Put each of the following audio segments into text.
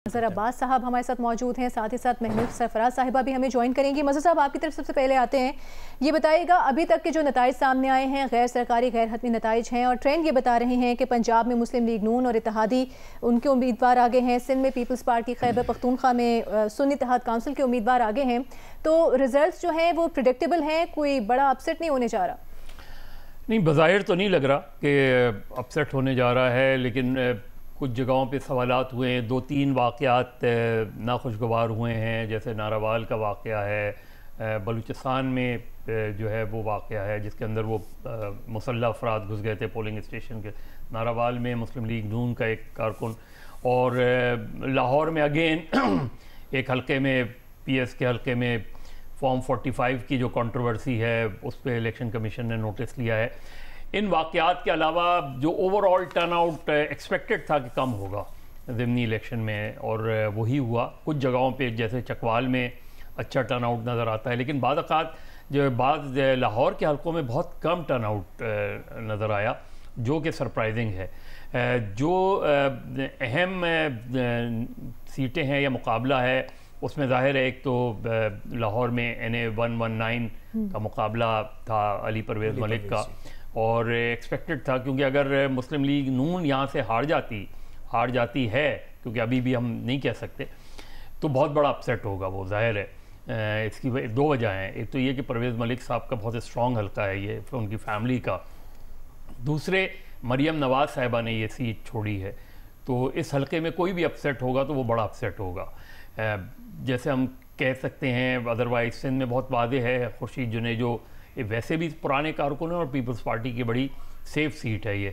मज़हर अब्बास साहब हमारे साथ मौजूद हैं, साथ ही साथ महमूद सरफराज साहिबा भी हमें ज्वाइन करेंगी। मज़हर साहब, आपकी तरफ सबसे पहले आते हैं, ये बताइएगा अभी तक के जो नताइज सामने आए हैं गैर सरकारी गैर हतमी नताइज हैं और ट्रेंड ये बता रहे हैं कि पंजाब में मुस्लिम लीग नून और इत्तेहादी उनके उम्मीदवार आगे हैं, सिंध में पीपल्स पार्टी खैबर पख्तूनख्वा में सुन्नी इत्तेहाद काउंसिल के उम्मीदवार आगे हैं, तो रिजल्ट जो हैं वो प्रिडिक्टेबल हैं, कोई बड़ा अपसेट नहीं होने जा रहा? नहीं, बज़ाहिर तो नहीं लग रहा कि अपसेट होने जा रहा है, लेकिन कुछ जगहों पे सवालात हुए हैं। 2-3 वाक़यात नाखुशगवार हुए हैं, जैसे नारावाल का वाक़या है, बलूचिस्तान में जो है वो वाक़या है जिसके अंदर वो मुसल्लह अफराद घुस गए थे पोलिंग स्टेशन के। नारावाल में मुस्लिम लीग नून का एक कारकुन, और लाहौर में अगेन एक हल्के में PS के हल्के में फॉर्म 45 की जो कंट्रोवर्सी है उस पर इलेक्शन कमीशन ने नोटिस लिया है। इन वाक़यात के अलावा जो ओवरऑल टर्न आउट एक्सपेक्टेड था कि कम होगा ज़िमनी इलेक्शन में, और वही हुआ। कुछ जगहों पे जैसे चकवाल में अच्छा टर्न आउट नज़र आता है, लेकिन बाद अक़ात जो बाद लाहौर के हलकों में बहुत कम टर्न आउट नज़र आया, जो कि सरप्राइजिंग है। जो अहम सीटें हैं या मुकाबला है उसमें ज़ाहिर है, एक तो लाहौर में NA 119 का मुकाबला था अली परवेज़ मलिक का, और एक्सपेक्टेड था क्योंकि अगर मुस्लिम लीग नून यहाँ से हार जाती है, क्योंकि अभी भी हम नहीं कह सकते, तो बहुत बड़ा अपसेट होगा वो, ज़ाहिर है। इसकी 2 वजह हैं। एक तो ये कि परवेज़ मलिक साहब का बहुत स्ट्रॉन्ग हल्का है ये, उनकी फैमिली का। दूसरे, मरियम नवाज़ साहिबा ने ये सीट छोड़ी है, तो इस हल्के में कोई भी अपसेट होगा तो वो बड़ा अपसेट होगा। जैसे हम कह सकते हैं, अदरवाइज सिंध में बहुत वाज़ेह है, खुर्शीद जुनेजो वैसे भी पुराने कारकुन हैं और पीपल्स पार्टी की बड़ी सेफ सीट है ये,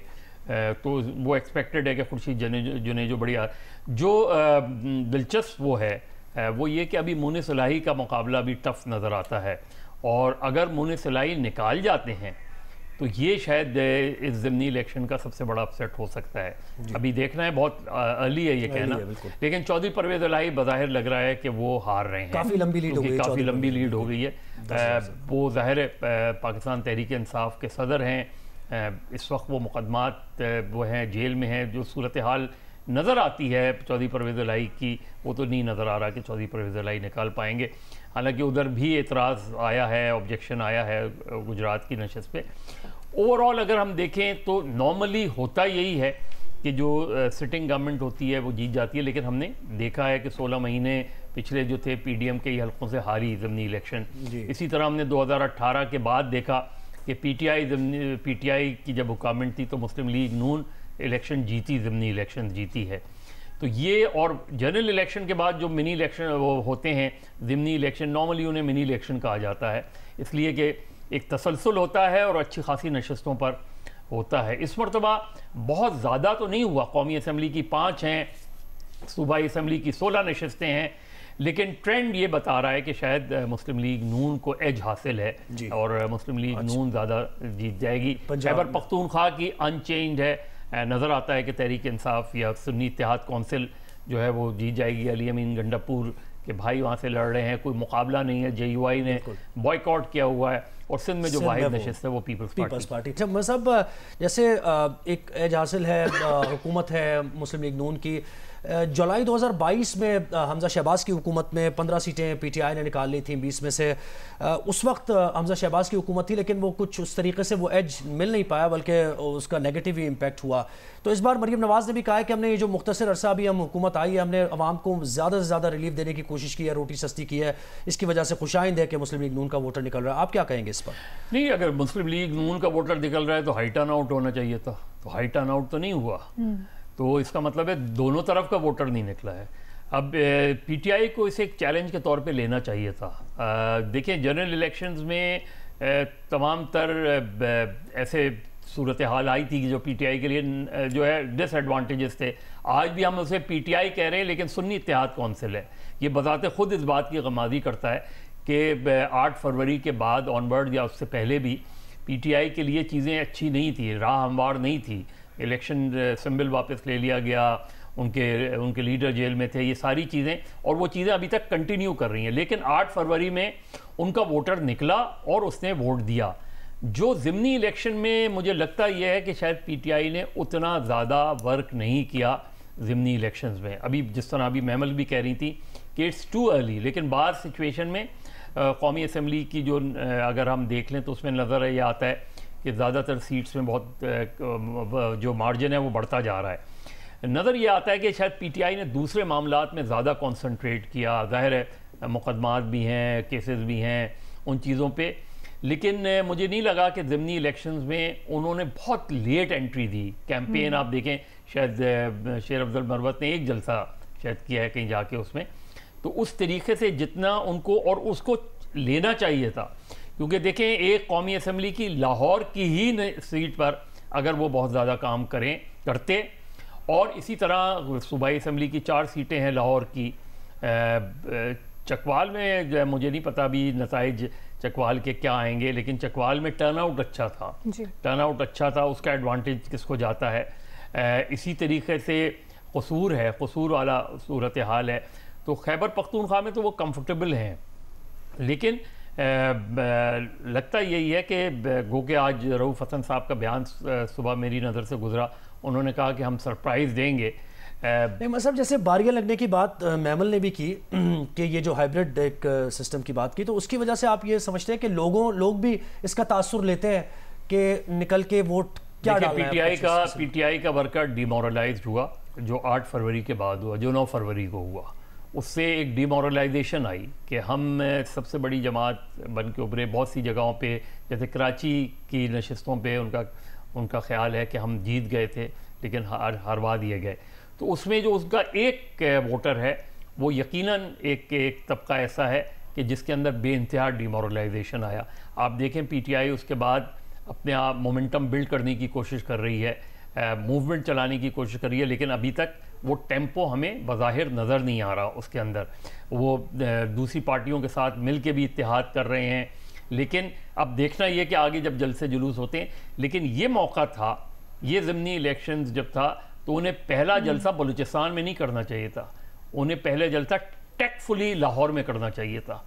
तो वो एक्सपेक्टेड है कि खुर्शीद जुनेजो बड़ी जो दिलचस्प वो है वो ये कि अभी मुनिस इलाही का मुकाबला भी टफ नज़र आता है, और अगर मुनिस इलाही निकाल जाते हैं तो ये शायद इस ज़िमनी इलेक्शन का सबसे बड़ा अपसेट हो सकता है। अभी देखना है, बहुत अर्ली है ये कहना, लेकिन चौधरी परवेज़ इलाही बज़ाहिर लग रहा है कि वो हार रहे हैं। काफ़ी लंबी लीड हो गई है। वो ज़ाहिर है पाकिस्तान तहरीक इंसाफ के सदर हैं, इस वक्त वो मुकदमात वो हैं, जेल में हैं। जो सूरत हाल नज़र आती है चौधरी परवेज़ इलाही की, वो तो नहीं नज़र आ रहा कि चौधरी परवेज़ इलाही निकाल पाएंगे। हालांकि उधर भी एतराज़ आया है, ऑब्जेक्शन आया है गुजरात की नशस्त पे। ओवरऑल अगर हम देखें तो नॉर्मली होता यही है कि जो सिटिंग गवर्नमेंट होती है वो जीत जाती है, लेकिन हमने देखा है कि 16 महीने पिछले जो थे PDM के ही हल्कों से हारी ज़िमनी इलेक्शन। इसी तरह हमने 2018 के बाद देखा कि PTI की जब हुकूमत थी तो मुस्लिम लीग नून इलेक्शन जीती, ज़िमनी इलेक्शन जीती है। तो ये, और जनरल इलेक्शन के बाद जो मिनी इलेक्शन वो होते हैं ज़िमनी इलेक्शन, नॉर्मली उन्हें मिनी इलेक्शन कहा जाता है, इसलिए कि एक तसलसल होता है और अच्छी खासी नशस्तों पर होता है। इस मरतबा बहुत ज़्यादा तो नहीं हुआ, कौमी असम्बली की 5 हैं, सूबाई असम्बली की 16 नशस्तें हैं, लेकिन ट्रेंड ये बता रहा है कि शायद मुस्लिम लीग नून को एज हासिल है और मुस्लिम लीग नून ज़्यादा जीत जाएगी। खैबर पख्तूनख्वा की अनचेंज है, नज़र आता है कि तहरीक इंसाफ या सुन्नी इत्तेहाद काउंसिल जो है वो जीत जाएगी। अली अमीन गंडापुर के भाई वहाँ से लड़ रहे हैं, कोई मुकाबला नहीं है, JUI ने बॉयकॉट किया हुआ है, और सिंध में जो वाहिद नशिस्त है वो पीपल्स पार्टी। जब मज़हब जैसे एक एज हासिल है, हुकूमत है मुस्लिम लीग नून की, जुलाई 2022 में हमजा शहबाज की हुकूमत में 15 सीटें PTI ने निकाल ली थी 20 में से। उस वक्त हमजा शहबाज की हुकूमत थी, लेकिन वो कुछ उस तरीके से वो एज मिल नहीं पाया, बल्कि उसका नेगेटिव ही इम्पैक्ट हुआ। तो इस बार मरियम नवाज़ ने भी कहा है कि हमने ये जो मुख्तसर अरसा अभी हम हुकूमत आई है, हमने आवाम को ज़्यादा से ज़्यादा रिलीफ देने की कोशिश की है, रोटी सस्ती की है, इसकी वजह से खुशाइंद है कि मुस्लिम लीग नून का वोटर निकल रहा है। आप क्या कहेंगे इस पर? नहीं, अगर मुस्लिम लीग नून का वोटर निकल रहा है तो हाई टर्न आउट होना चाहिए था, तो हाई टर्न आउट तो नहीं हुआ, तो इसका मतलब है दोनों तरफ का वोटर नहीं निकला है। अब PTI को इसे एक चैलेंज के तौर पे लेना चाहिए था। देखिए, जनरल इलेक्शंस में तमाम तर ऐसे सूरत हाल आई थी कि जो PTI के लिए जो है डिसएडवांटेजेस थे। आज भी हम उसे PTI कह रहे हैं, लेकिन सुन्नी इत्तेहाद काउंसिल है। ये बताते खुद इस बात की गमादी करता है कि 8 फरवरी के बाद ऑनवर्ड या उससे पहले भी PTI के लिए चीज़ें अच्छी नहीं थी, राह हमवार नहीं थी। इलेक्शन सिंबल वापस ले लिया गया, उनके लीडर जेल में थे, ये सारी चीज़ें, और वो चीज़ें अभी तक कंटिन्यू कर रही हैं। लेकिन 8 फरवरी में उनका वोटर निकला और उसने वोट दिया। जो ज़िमनी इलेक्शन में मुझे लगता यह है कि शायद PTI ने उतना ज़्यादा वर्क नहीं किया ضمنی الیکشنز میں. ابھی جس طرح ابھی محمل بھی کہہ رہی تھی کہ اٹس ٹو ارلی، لیکن بعض سچویشن میں قومی اسمبلی کی جو اگر ہم دیکھ لیں تو اس میں نظر یہ آتا ہے کہ زیادہ تر سیٹس میں بہت جو مارجن ہے وہ بڑھتا جا رہا ہے. نظر یہ آتا ہے کہ شاید پی ٹی آئی نے دوسرے معاملات میں زیادہ کانسنٹریٹ کیا. ظاہر ہے مقدمات بھی ہیں، کیسز بھی ہیں ان چیزوں پہ، لیکن مجھے نہیں لگا کہ ضمنی الیکشنز میں انہوں نے بہت لیٹ انٹری دی. کیمپین آپ دیکھیں، شاید شیر افضل مروت نے ایک جلسہ شاید کیا ہے کہیں جا کے اس میں، تو اس طریقے سے جتنا ان کو اور اس کو لینا چاہیے تھا، کیونکہ دیکھیں ایک قومی اسمبلی کی لاہور کی ہی سیٹ پر اگر وہ بہت زیادہ کام کرتے، اور اسی طرح صوبائی اسمبلی کی 4 سیٹیں ہیں لاہور کی. چکوال میں مجھے نہیں پتا ابھی نتائج چکوال کے کیا آئیں گے، لیکن چکوال میں ٹرن آؤٹ اچھا تھا، ٹرن آؤٹ اچھا تھا، اس کا ایڈوانٹیج کس کو جاتا ہے. اسی طریقے سے قصور ہے، قصور والا صورتحال ہے. تو خیبر پختونخوا میں تو وہ کمفرٹیبل ہیں، لیکن لگتا یہی ہے کہ گو کہ آج رؤوف حسن صاحب کا بیان صبح میری نظر سے گزرا، انہوں نے کہا کہ ہم سرپرائز دیں گے. نہیں مطلب جیسے باریاں لگنے کی بات محمل نے بھی کی کہ یہ جو ہائبرڈ ایک سسٹم کی بات کی، تو اس کی وجہ سے آپ یہ سمجھتے ہیں کہ لوگ بھی اس کا تاثر لیتے ہیں کہ نکل کے ووٹ کیا ڈالنا ہے؟ پی ٹی آئی کا ورکر ڈیمورلائزڈ ہوا جو 8 فروری کے بعد ہوا، جو 9 فروری کو ہوا. اس سے ایک ڈیمورلائزیشن آئی کہ ہم سب سے بڑی جماعت بن کے ابھرے. بہت سی جگہوں پہ جیسے کراچی کی نشستوں پہ ان کا خیال ہے کہ ہم جیت گئے تھے لیکن ہاروا دیے گئے. تو اس میں جو اس کا ایک ووٹر ہے وہ یقیناً ایک طبقہ ایسا ہے کہ جس کے اندر بے انتہا ڈیمورلائزیشن آیا. آپ دیکھیں پی ٹی آئی اس کے بعد اپنے آپ مومنٹم بلڈ کرنے کی کوشش کر رہی ہے، موومنٹ چلانے کی کوشش کر رہی ہے، لیکن ابھی تک وہ ٹیمپو ہمیں بظاہر نظر نہیں آ رہا اس کے اندر. وہ دوسری پارٹیوں کے ساتھ مل کے بھی اتحاد کر رہے ہیں، لیکن اب دیکھنا یہ کہ آگے جب جلسے جلوس ہوتے ہیں. لیکن یہ موقع تھا، یہ ضمنی الیکشنز جب تھا تو انہیں پہلا جلسہ بلوچستان میں نہیں کرنا چاہیے تھا، انہیں پہلے جلسہ ٹیکفلی لاہور میں کرنا چاہیے تھا.